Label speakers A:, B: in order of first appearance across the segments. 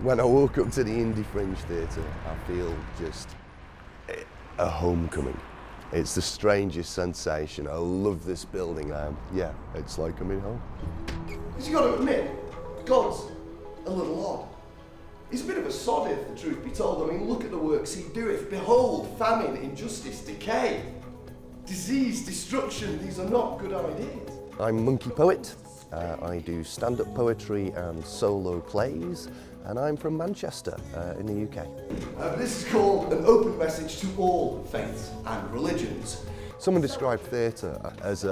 A: When I walk up to the IndyFringe Theatre, I feel just a homecoming. It's the strangest sensation. I love this building. Yeah, it's like coming home.
B: Because you've got to admit, God's a little odd. He's a bit of a sod, if the truth be told. I mean, look at the works he doeth. Behold, famine, injustice, decay, disease, destruction. These are not good ideas.
A: I'm Monkey Poet. I do stand-up poetry and solo plays, and I'm from Manchester in the UK.
B: This is called an open message to all faiths and religions.
A: Someone described theatre as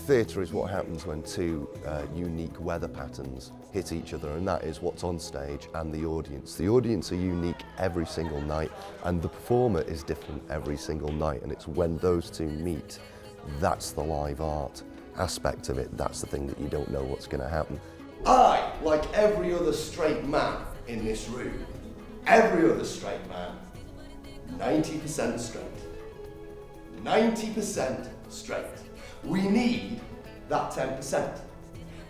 A: theatre is what happens when two unique weather patterns hit each other, and that is what's on stage and the audience. The audience are unique every single night, and the performer is different every single night, and it's when those two meet, that's the live art aspect of it. That's the thing that you don't know what's going to happen.
B: I, like every other straight man in this room, every other straight man, 90% straight. 90% straight. We need that 10%.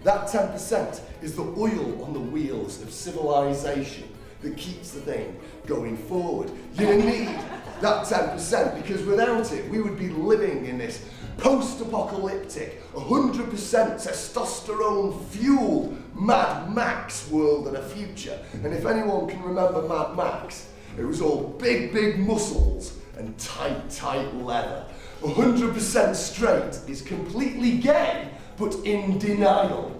B: That 10% is the oil on the wheels of civilization that keeps the thing going forward. You need that 10% because without it, we would be living in this post-apocalyptic, 100% testosterone-fueled Mad Max world and a future. And if anyone can remember Mad Max, it was all big, big muscles and tight, tight leather. 100% straight is completely gay, but in denial.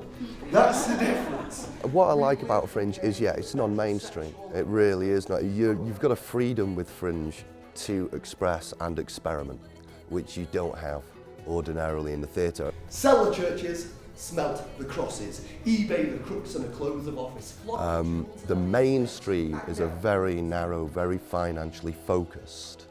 B: That's the difference.
A: What I like about Fringe is, yeah, it's non-mainstream. It really is not. You've got a freedom with Fringe to express and experiment, which you don't have ordinarily in the theatre.
B: Sell the churches, smelt the crosses, eBay the crooks and the clothes of office.
A: The mainstream is a very narrow, very financially focused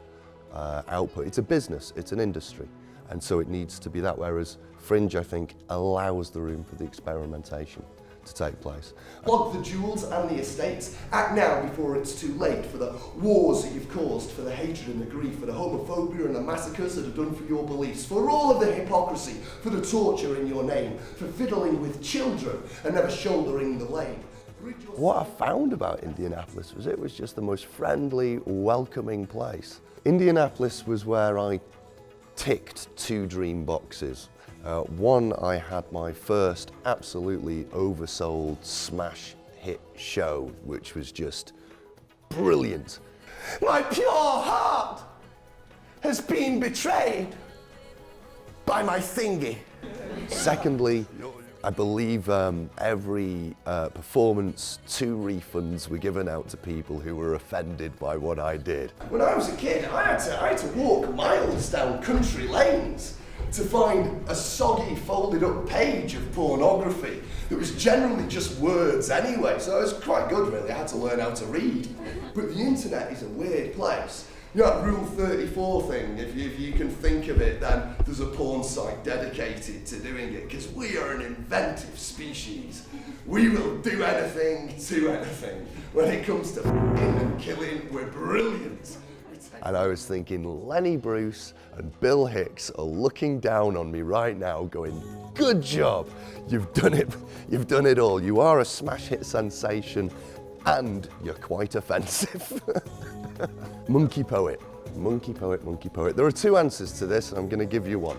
A: output. It's a business, it's an industry, and so it needs to be that, whereas Fringe, I think, allows the room for the experimentation to take place.
B: Log the jewels and the estates. Act now before it's too late for the wars that you've caused, for the hatred and the grief, for the homophobia and the massacres that are done for your beliefs, for all of the hypocrisy, for the torture in your name, for fiddling with children and never shouldering the blame.
A: What I found about Indianapolis was it was just the most friendly, welcoming place. Indianapolis was where I ticked two dream boxes. One, I had my first absolutely oversold smash hit show, which was just brilliant.
B: My pure heart has been betrayed by my thingy.
A: Secondly, I believe every performance, 2 refunds were given out to people who were offended by what I did.
B: When I was a kid, I had to walk miles down country lanes to find a soggy folded up page of pornography that was generally just words anyway, so it was quite good really. I had to learn how to read. But the internet is a weird place. You know, that Rule 34 thing, if you can think of it, then there's a porn site dedicated to doing it, because we are an inventive species. We will do anything to anything. When it comes to f***ing and killing, we're brilliant.
A: And I was thinking, Lenny Bruce and Bill Hicks are looking down on me right now going, good job, you've done it all. You are a smash hit sensation and you're quite offensive. Monkey poet, monkey poet, monkey poet. There are 2 answers to this, and I'm going to give you one.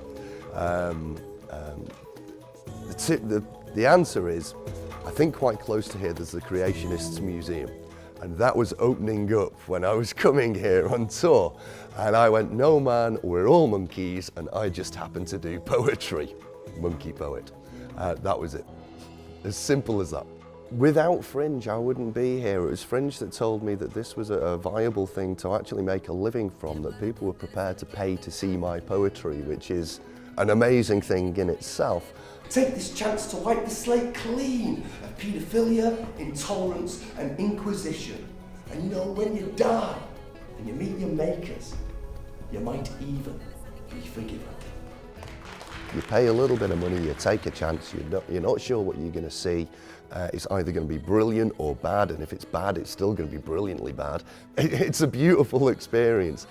A: The answer is, I think quite close to here there's the Creationists Museum, and that was opening up when I was coming here on tour, and I went, no man, we're all monkeys, and I just happened to do poetry. Monkey poet. That was it. As simple as that. Without Fringe, I wouldn't be here. It was Fringe that told me that this was a viable thing to actually make a living from, that people were prepared to pay to see my poetry, which is an amazing thing in itself.
B: Take this chance to wipe the slate clean of paedophilia, intolerance and inquisition. And you know, when you die and you meet your makers, you might even be forgiven.
A: You pay a little bit of money, you take a chance, you're not sure what you're going to see. It's either going to be brilliant or bad, and if it's bad, it's still going to be brilliantly bad. It's a beautiful experience.